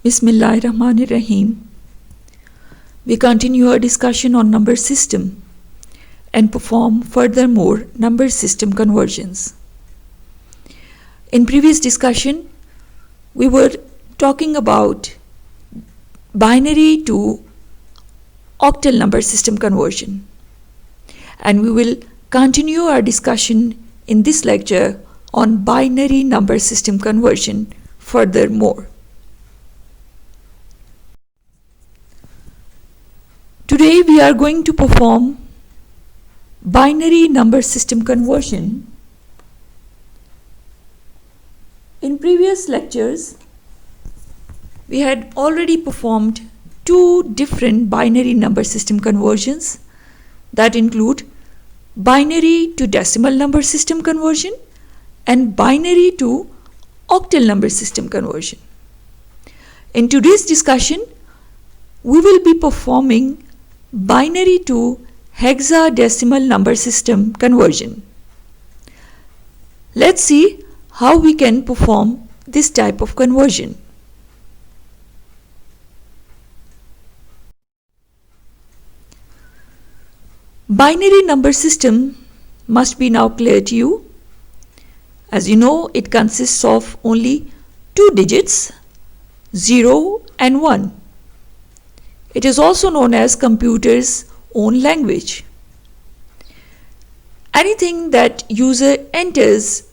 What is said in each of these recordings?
Bismillahirrahmanirrahim. We continue our discussion on number system and perform furthermore number system conversions. In previous discussion, we were talking about binary to octal number system conversion, and we will continue our discussion in this lecture on binary number system conversion furthermore. Today we are going to perform binary number system conversion. In previous lectures, we had already performed two different binary number system conversions that include binary to decimal number system conversion and binary to octal number system conversion. In today's discussion, we will be performing binary to hexadecimal number system conversion. Let's see how we can perform this type of conversion. Binary number system must be now clear to you. As you know, it consists of only two digits, 0 and 1. It is also known as computer's own language. Anything that user enters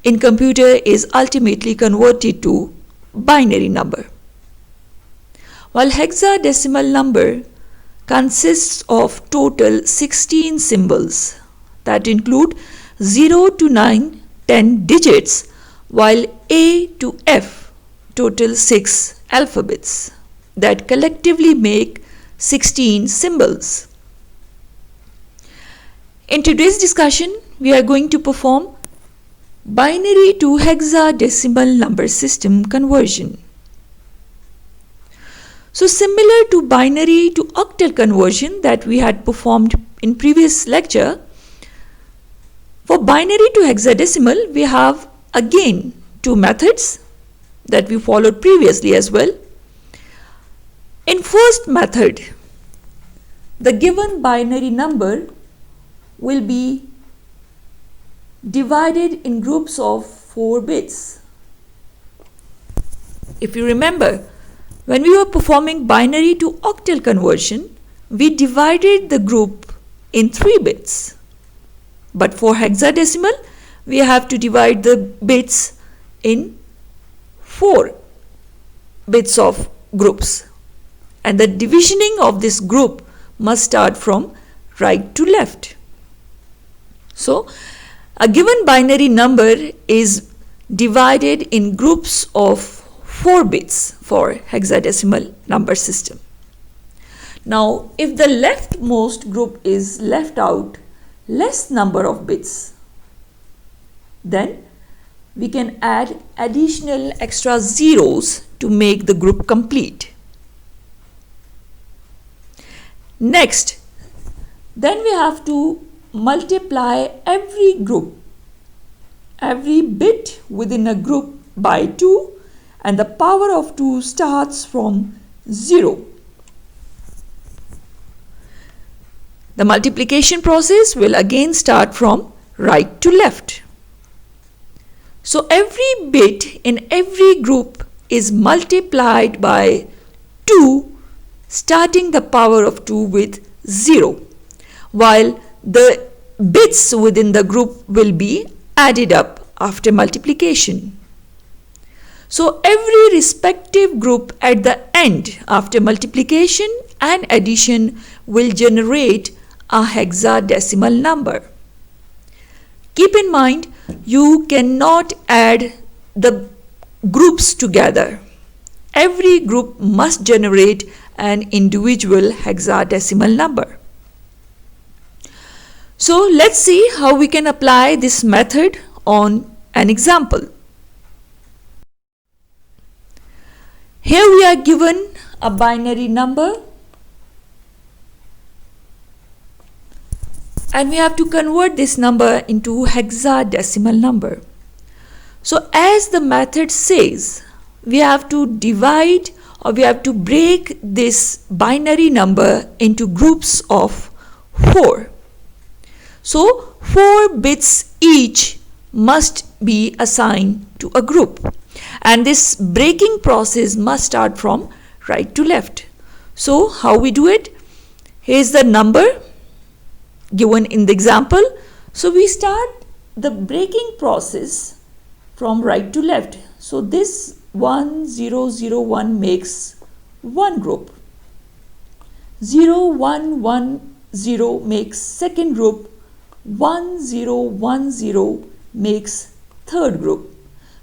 in computer is ultimately converted to binary number. While hexadecimal number consists of total 16 symbols that include 0 to 9, 10 digits, while A to F total 6 alphabets that collectively make 16 symbols. In today's discussion, we are going to perform binary to hexadecimal number system conversion. So similar to binary to octal conversion that we had performed in previous lecture, for binary to hexadecimal we have again two methods that we followed previously as well. In first method, the given binary number will be divided in groups of 4 bits. If you remember, when we were performing binary to octal conversion, we divided the group in 3 bits. But for hexadecimal, we have to divide the bits in 4 bits of groups. And the divisioning of this group must start from right to left. So, a given binary number is divided in groups of 4 bits for hexadecimal number system. Now, if the leftmost group is left out less number of bits, then we can add additional extra zeros to make the group complete. Next, then we have to multiply every group, every bit within a group by 2, and the power of 2 starts from 0. The multiplication process will again start from right to left. So every bit in every group is multiplied by 2, starting the power of 2 with 0, while the bits within the group will be added up after multiplication. So every respective group at the end after multiplication and addition will generate a hexadecimal number. Keep in mind, you cannot add the groups together. Every group must generate an individual hexadecimal number. So let's see how we can apply this method on an example. Here we are given a binary number and we have to convert this number into hexadecimal number. So as the method says, we have to divide, or we have to break this binary number into groups of 4. So 4 bits each must be assigned to a group, and this breaking process must start from right to left. So how we do it? Here's the number given in the example. So we start the breaking process from right to left. So this 1 0 0 1 makes one group, 0 1 1 0 makes second group, 1 0 1 0 makes third group.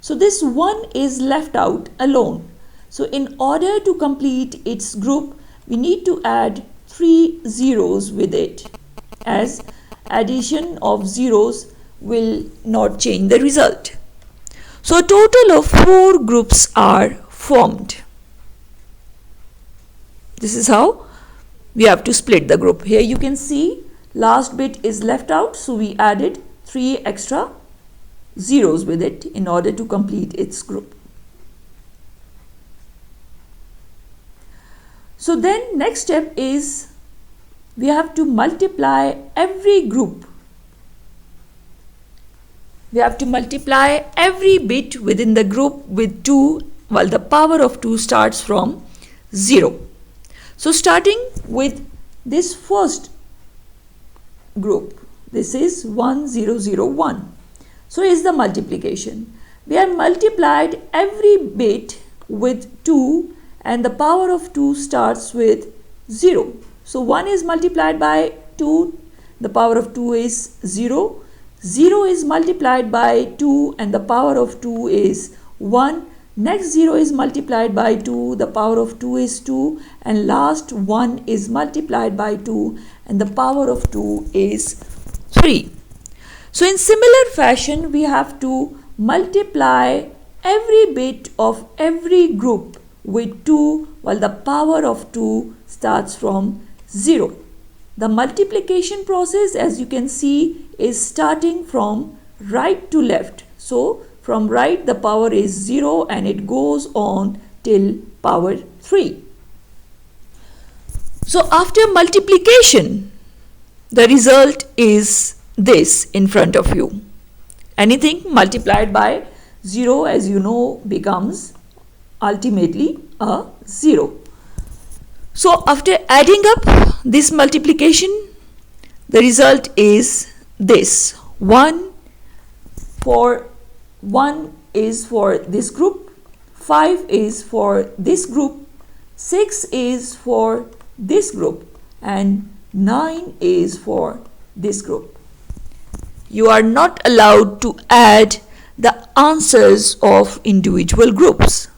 So this 1 is left out alone. So in order to complete its group, we need to add 3 zeros with it, as addition of zeros will not change the result. So a total of 4 groups are formed. This is how we have to split the group. Here you can see last bit is left out, so we added 3 extra zeros with it in order to complete its group. So then next step is we have to multiply every group. We have to multiply every bit within the group with 2, while the power of 2 starts from 0. So starting with this first group, this is 1 0 0 1. So is the multiplication. We have multiplied every bit with 2, and the power of 2 starts with 0. So 1 is multiplied by 2, the power of 2 is 0. 0 is multiplied by 2 and the power of 2 is 1. Next 0 is multiplied by 2, the power of 2 is 2, and last 1 is multiplied by 2 and the power of 2 is 3. So in similar fashion, we have to multiply every bit of every group with 2, while the power of 2 starts from 0. The multiplication process, as you can see, is starting from right to left. So from right the power is 0 and it goes on till power 3. So after multiplication, the result is this in front of you. Anything multiplied by 0, as you know, becomes ultimately a 0. So after adding up this multiplication, the result is this. 1 is for this group, 5 is for this group, 6 is for this group, and 9 is for this group. You are not allowed to add the answers of individual groups.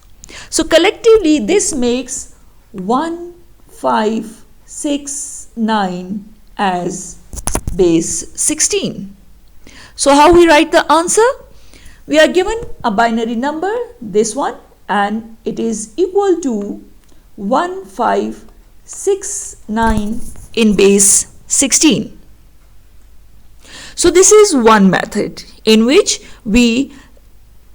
So collectively this makes 1, 5, 6, 9 as base 16. So how we write the answer? We are given a binary number, this one, and it is equal to 1569 in base 16. So this is one method in which we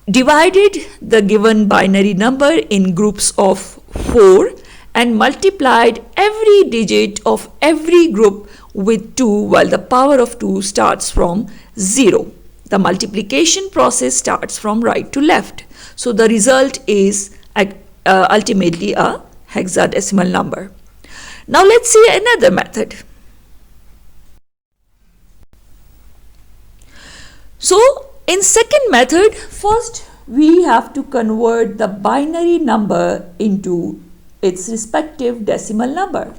divided the given binary number in groups of 4 and multiplied every digit of every group with 2, while the power of 2 starts from 0. The multiplication process starts from right to left. So the result is ultimately a hexadecimal number. Now let's see another method. So in second method, first we have to convert the binary number into its respective decimal number.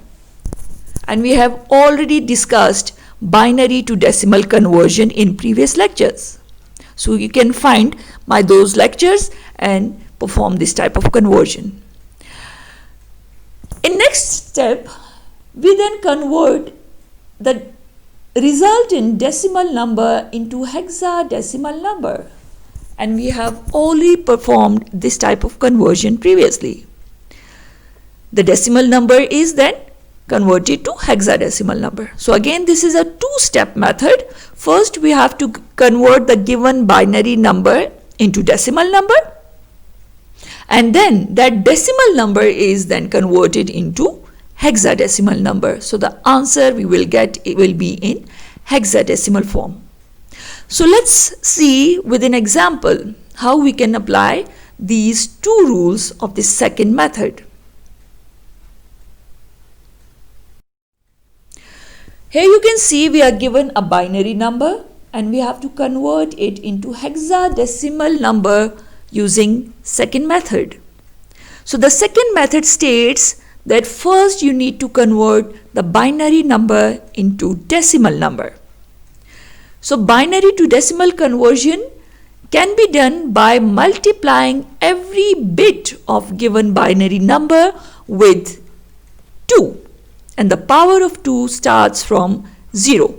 And we have already discussed binary to decimal conversion in previous lectures. So you can find those lectures and perform this type of conversion. In next step, we then convert the result in decimal number into hexadecimal number, and we have already performed this type of conversion previously. The decimal number is then converted to hexadecimal number. So again, this is a two-step method. First we have to convert the given binary number into decimal number, and then that decimal number is then converted into hexadecimal number. So the answer we will get will be in hexadecimal form. So let's see with an example how we can apply these two rules of the second method. Here you can see we are given a binary number and we have to convert it into hexadecimal number using second method. So the second method states that first you need to convert the binary number into decimal number. So binary to decimal conversion can be done by multiplying every bit of given binary number with 2, and the power of 2 starts from 0.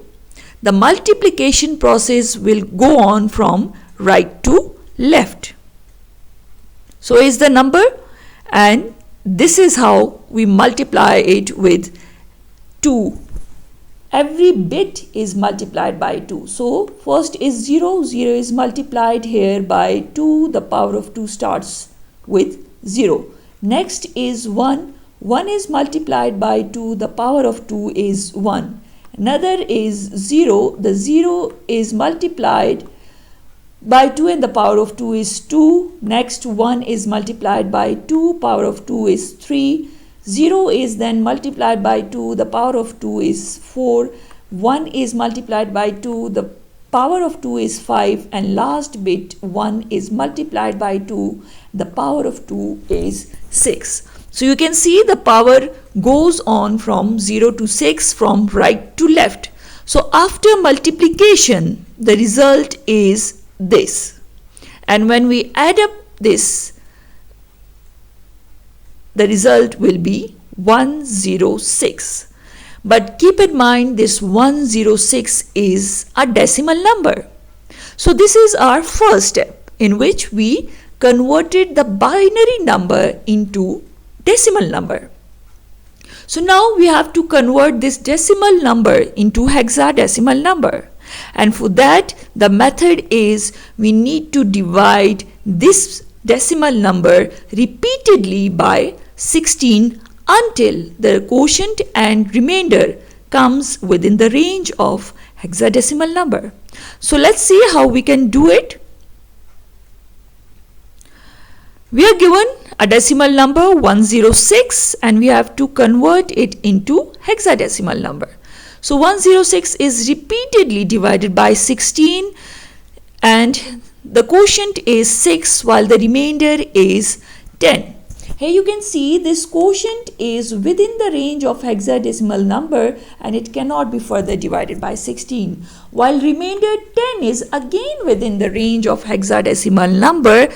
The multiplication process will go on from right to left. So is the number, and this is how we multiply it with 2. Every bit is multiplied by 2. So first is 0, 0 is multiplied here by 2, the power of 2 starts with 0. Next is 1, 1 is multiplied by 2, the power of 2 is 1. Another is 0, the 0 is multiplied by 2 and the power of 2 is 2. Next 1 is multiplied by 2, power of 2 is 3. 0 is then multiplied by 2, the power of 2 is 4. 1 is multiplied by 2, the power of 2 is 5, and last bit 1 is multiplied by 2, the power of 2 is 6. So you can see the power goes on from 0 to 6 from right to left. So after multiplication, the result is this. And when we add up this, the result will be 106. But keep in mind this 106 is a decimal number. So this is our first step in which we converted the binary number into decimal number. So now we have to convert this decimal number into hexadecimal number, and for that the method is we need to divide this decimal number repeatedly by 16 until the quotient and remainder comes within the range of hexadecimal number. So let's see how we can do it. We are given a decimal number 106 and we have to convert it into hexadecimal number. So 106 is repeatedly divided by 16 and the quotient is 6 while the remainder is 10. Here you can see this quotient is within the range of hexadecimal number and it cannot be further divided by 16, while remainder 10 is again within the range of hexadecimal number,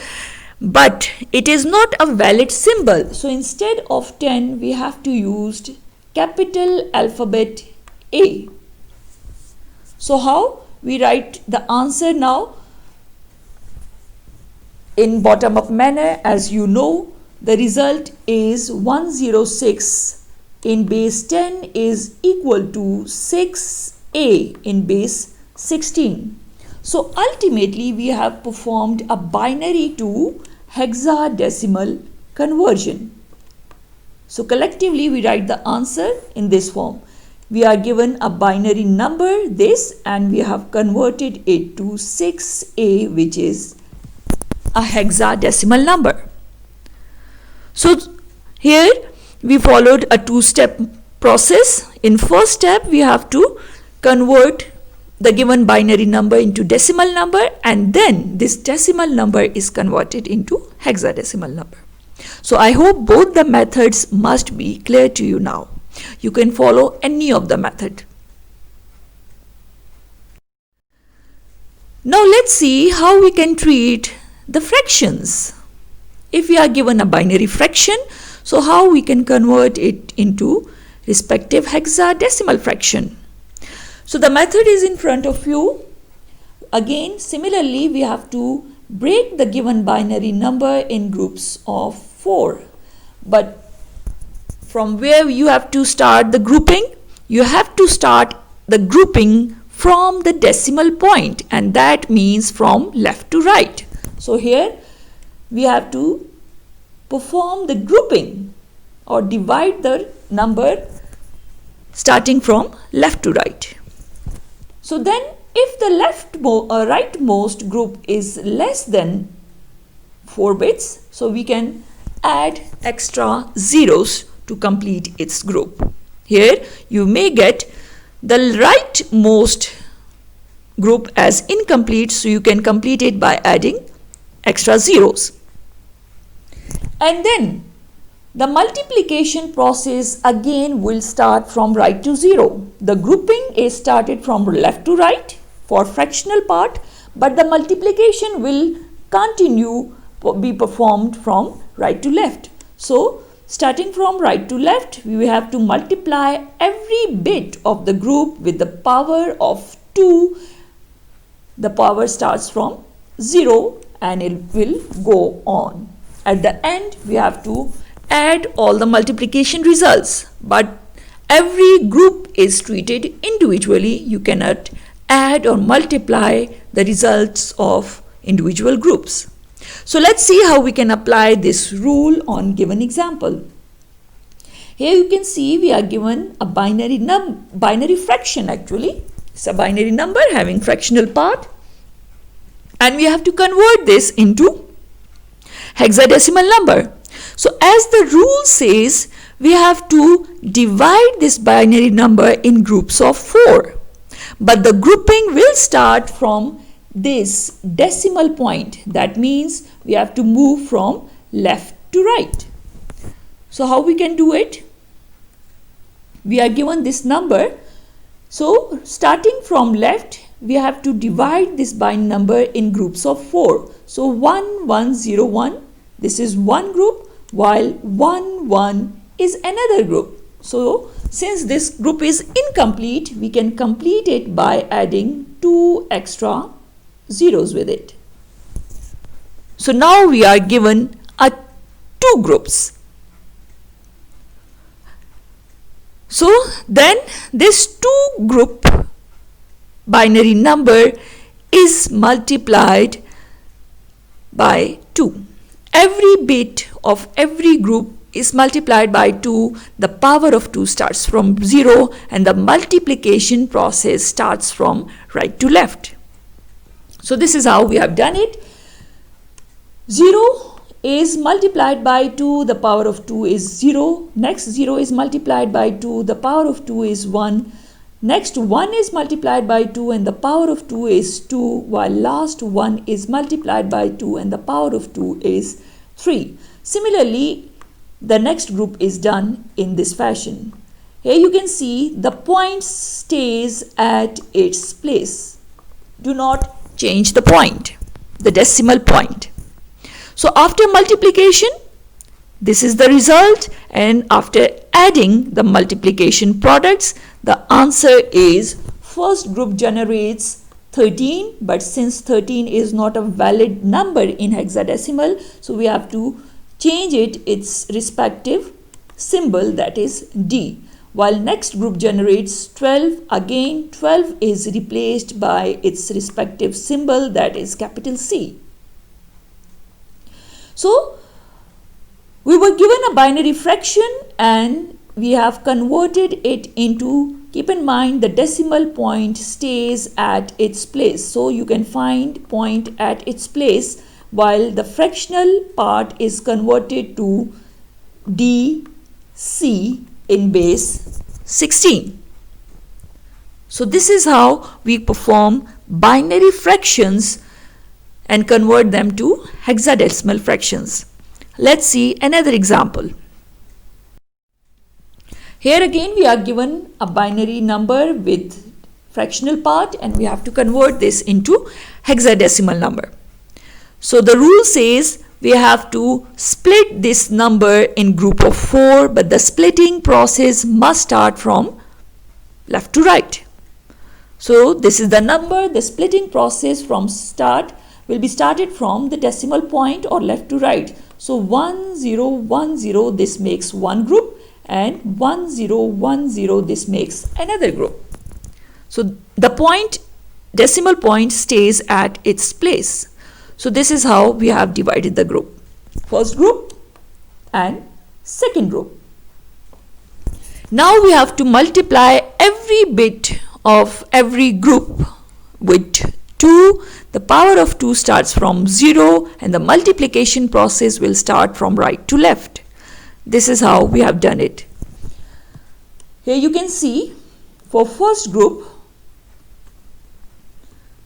but it is not a valid symbol. So instead of 10 we have to use capital alphabet A. So how we write the answer now? In bottom up manner, as you know, the result is 106 in base 10 is equal to 6a in base 16. So ultimately we have performed a binary to hexadecimal conversion. So collectively we write the answer in this form. We are given a binary number, this, and we have converted it to 6a, which is a hexadecimal number. So here we followed a two-step process. In first step we have to convert the given binary number into decimal number, and then this decimal number is converted into hexadecimal number. So I hope both the methods must be clear to you now. You can follow any of the method. Now let's see how we can treat the fractions. If we are given a binary fraction, so how we can convert it into respective hexadecimal fraction. So the method is in front of you. Again, similarly, we have to break the given binary number in groups of 4. But from where you have to start the grouping? You have to start the grouping from the decimal point, and that means from left to right. So here we have to perform the grouping or divide the number starting from left to right. So then if the rightmost group is less than 4 bits, so we can add extra zeros to complete its group. Here you may get the rightmost group as incomplete, so you can complete it by adding extra zeros. And then the multiplication process again will start from right to 0. The grouping is started from left to right for fractional part, but the multiplication will continue be performed from right to left. So starting from right to left, we have to multiply every bit of the group with the power of 2. The power starts from 0 and it will go on. At the end, we have to add all the multiplication results, but every group is treated individually. You cannot add or multiply the results of individual groups. So let's see how we can apply this rule on given example. Here you can see we are given a binary fraction actually. It's a binary number having fractional part, and we have to convert this into hexadecimal number. So as the rule says, we have to divide this binary number in groups of 4. But the grouping will start from this decimal point. That means we have to move from left to right. So how we can do it? We are given this number. So starting from left, we have to divide this binary number in groups of 4. So 1, 1, 0, 1. This is one group, while 1, 1 is another group. So since this group is incomplete, we can complete it by adding 2 extra zeros with it. So now we are given 2 groups. So then this 2 group binary number is multiplied by 2. Every bit of every group is multiplied by 2. The power of 2 starts from 0 and the multiplication process starts from right to left. So this is how we have done it. 0 is multiplied by 2, the power of 2 is 0. Next 0 is multiplied by 2, the power of 2 is 1. Next 1 is multiplied by 2 and the power of 2 is 2, while last 1 is multiplied by 2 and the power of 2 is 3. Similarly, the next group is done in this fashion. Here you can see the point stays at its place. Do not change the point, the decimal point. So after multiplication, this is the result, and after adding the multiplication products, the answer is first group generates 13, but since 13 is not a valid number in hexadecimal, so we have to change its respective symbol, that is D. While next group generates 12, again 12 is replaced by its respective symbol, that is capital C. So we were given a binary fraction and we have converted it into, keep in mind the decimal point stays at its place. So you can find point at its place while the fractional part is converted to DC in base 16. So this is how we perform binary fractions and convert them to hexadecimal fractions. Let's see another example. Here again we are given a binary number with fractional part and we have to convert this into hexadecimal number. So the rule says we have to split this number in group of 4, but the splitting process must start from left to right. So this is the number. The splitting process from start will be started from the decimal point or left to right. So 1 0 1 0, this makes one group, and 1 0 1 0, this makes another group. So the decimal point stays at its place. So this is how we have divided the group. First group and second group. Now we have to multiply every bit of every group with 2. The power of 2 starts from 0 and the multiplication process will start from right to left. This is how we have done it. Here you can see for first group,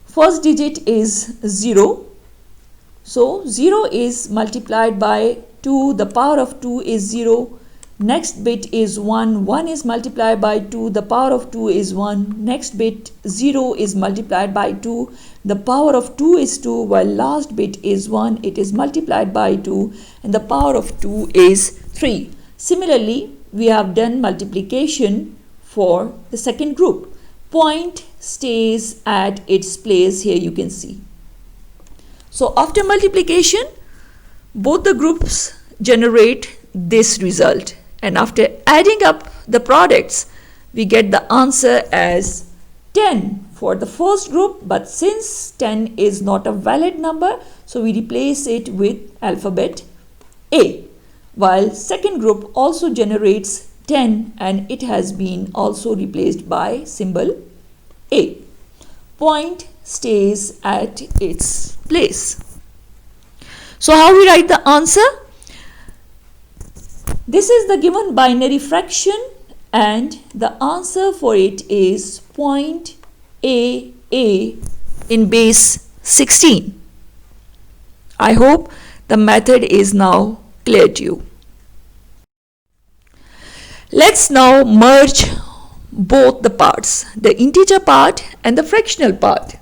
first digit is 0. So 0 is multiplied by 2, the power of 2 is 0. Next bit is 1, 1 is multiplied by 2, the power of 2 is 1. Next bit 0 is multiplied by 2, the power of 2 is 2, while last bit is 1, it is multiplied by 2 and the power of 2 is 3. Similarly, we have done multiplication for the second group. Point stays at its place, here you can see. So after multiplication, both the groups generate this result. And after adding up the products, we get the answer as 10 for the first group. But since 10 is not a valid number, so we replace it with alphabet A. While second group also generates 10 and it has been also replaced by symbol A. Point stays at its place. So how we write the answer? This is the given binary fraction and the answer for it is 0.AA in base 16. I hope the method is now clear to you. Let's now merge both the parts, the integer part and the fractional part.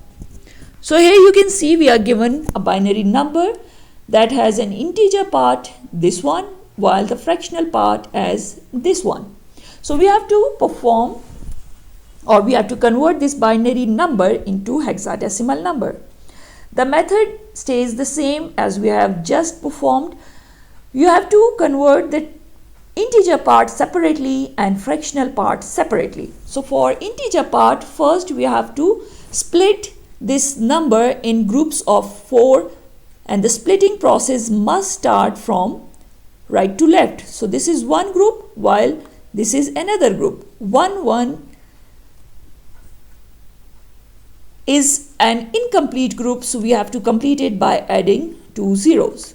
So here you can see we are given a binary number that has an integer part, this one, while the fractional part as this one. So we have to perform, or we have to convert this binary number into hexadecimal number. The method stays the same as we have just performed. You have to convert the integer part separately and fractional part separately. So for integer part, first we have to split this number in groups of 4 and the splitting process must start from right to left. So this is one group while this is another group. 1, 1 is an incomplete group, so we have to complete it by adding 2 zeros.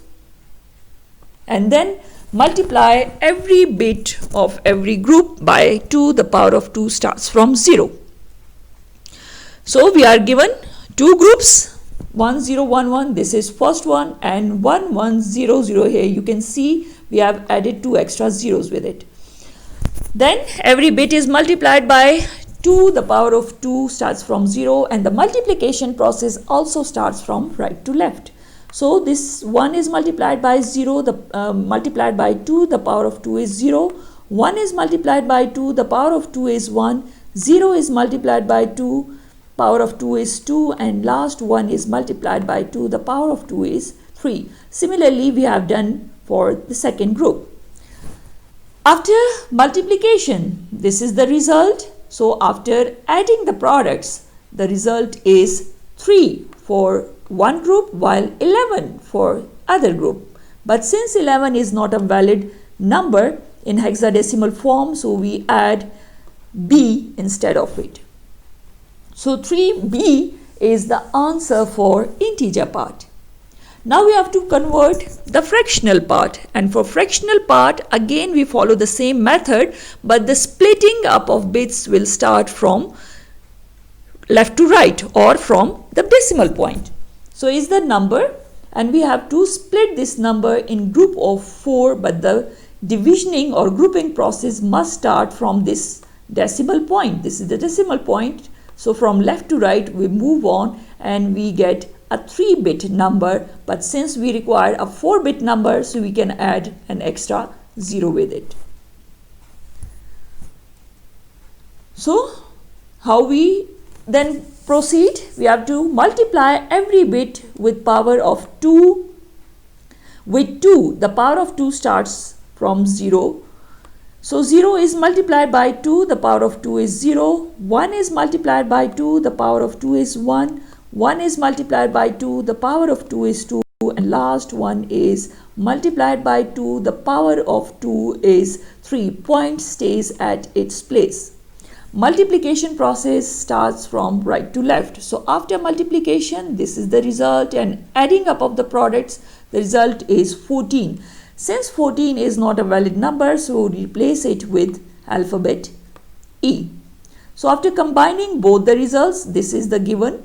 And then multiply every bit of every group by 2, the power of 2 starts from 0. So we are given 2 groups, 1 0 1 1, this is first one, and 1 1 0 0. Here you can see we have added 2 extra zeros with it. Then every bit is multiplied by 2, the power of 2 starts from 0, and the multiplication process also starts from right to left. So this 1 is multiplied by 0, multiplied by 2, the power of 2 is 0. 1 is multiplied by 2, the power of 2 is 1. 0 is multiplied by 2, power of 2 is 2, and last 1 is multiplied by 2, the power of 2 is 3. Similarly, we have done for the second group. After multiplication, this is the result. So after adding the products, the result is 3 for one group while 11 for other group. But since 11 is not a valid number in hexadecimal form, so we add B instead of it. So 3B is the answer for integer part. Now we have to convert the fractional part, and for fractional part again we follow the same method, but the splitting up of bits will start from left to right or from the decimal point. So is the number, and we have to split this number in group of 4, but the divisioning or grouping process must start from this decimal point. This is the decimal point. So from left to right we move on and we get a 3-bit number, but since we require a 4-bit number, so we can add an extra 0 with it. So how we then proceed? We have to multiply every bit with power of 2 with 2. The power of 2 starts from 0. So 0 is multiplied by 2, the power of 2 is 0. 1 is multiplied by 2, the power of 2 is 1. 1 is multiplied by 2, the power of 2 is 2, and last one is multiplied by 2, the power of 2 is 3. Point stays at its place. Multiplication process starts from right to left. So after multiplication, this is the result, and adding up of the products, the result is 14. Since 14 is not a valid number, so replace it with alphabet E. So after combining both the results, this is the given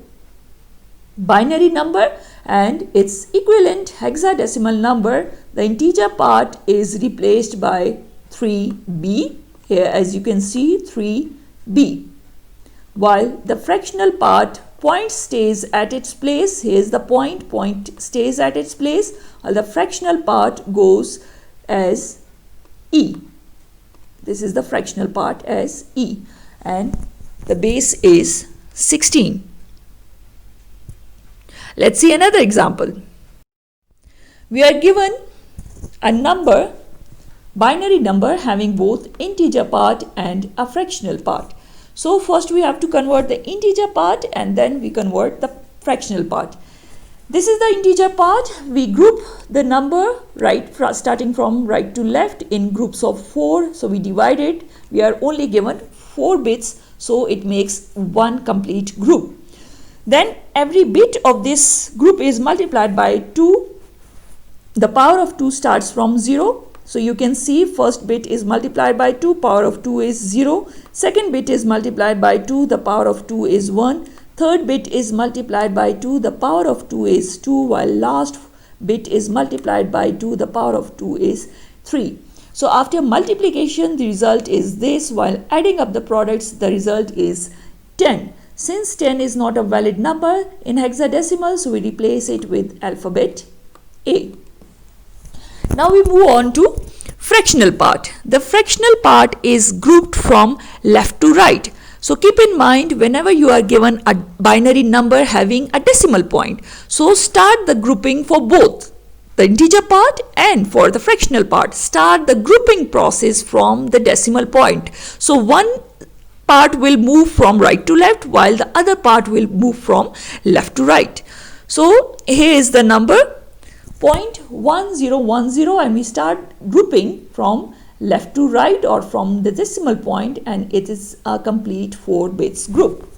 binary number and its equivalent hexadecimal number. The integer part is replaced by 3b. Here, as you can see, 3b. While the fractional part, point stays at its place. Here's the point stays at its place, while the fractional part goes as E. This is the fractional part as E, and the base is 16. Let's see another example. We are given a number, binary number having both integer part and a fractional part. So first we have to convert the integer part and then we convert the fractional part. This is the integer part. We group the number starting from right to left in groups of 4. So we divide it. We are only given 4 bits, so it makes one complete group. Then every bit of this group is multiplied by 2. The power of 2 starts from 0. So you can see first bit is multiplied by 2, power of 2 is 0. Second bit is multiplied by 2, the power of 2 is 1. Third bit is multiplied by 2, the power of 2 is 2, while last bit is multiplied by 2, the power of 2 is 3. So after multiplication, the result is this, while adding up the products, the result is 10. Since 10 is not a valid number in hexadecimal, so we replace it with alphabet A. Now we move on to fractional part. The fractional part is grouped from left to right. So keep in mind, whenever you are given a binary number having a decimal point, so start the grouping for both the integer part and for the fractional part. Start the grouping process from the decimal point. So one part will move from right to left while the other part will move from left to right. So here is the number 0.1010, and we start grouping from left to right or from the decimal point, and it is a complete 4 bits group.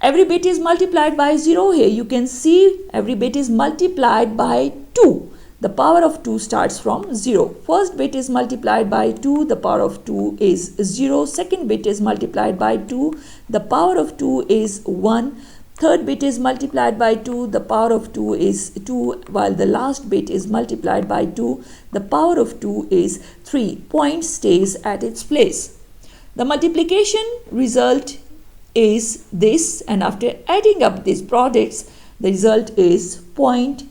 Every bit is multiplied by 0. Here you can see every bit is multiplied by 2. The power of 2 starts from 0. First bit is multiplied by 2. The power of 2 is 0. Second bit is multiplied by 2. The power of 2 is 1. Third bit is multiplied by 2. The power of 2 is 2. While the last bit is multiplied by 2. The power of 2 is 3. Point stays at its place. The multiplication result is this, and after adding up these products, the result is 0.10.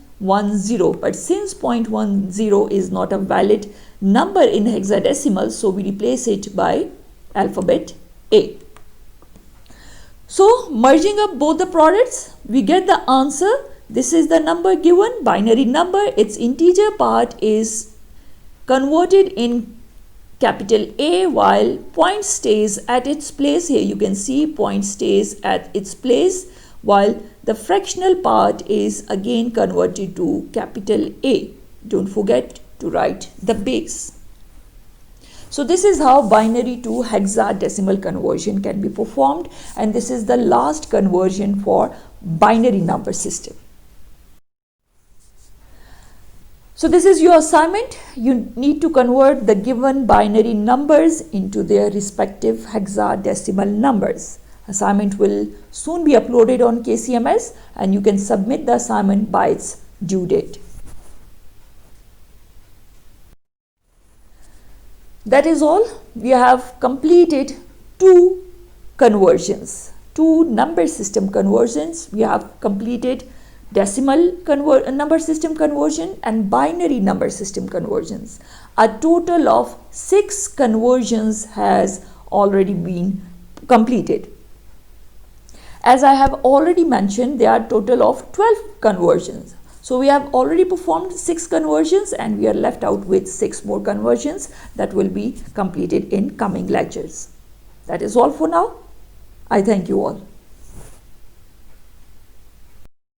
But since 0.10 is not a valid number in hexadecimal, so we replace it by alphabet A. So merging up both the products, we get the answer. This is the number given, binary number. Its integer part is converted in capital A, while point stays at its place. Here you can see point stays at its place, while the fractional part is again converted to capital A. Don't forget to write the base. So this is how binary to hexadecimal conversion can be performed, and this is the last conversion for binary number system. So this is your assignment. You need to convert the given binary numbers into their respective hexadecimal numbers. Assignment will soon be uploaded on KCMS, and you can submit the assignment by its due date. That is all. We have completed 2 conversions, 2 number system conversions. We have completed decimal number system conversion and binary number system conversions. A total of 6 conversions has already been completed. As I have already mentioned, there are a total of 12 conversions. So we have already performed 6 conversions, and we are left out with 6 more conversions that will be completed in coming lectures. That is all for now. I thank you all.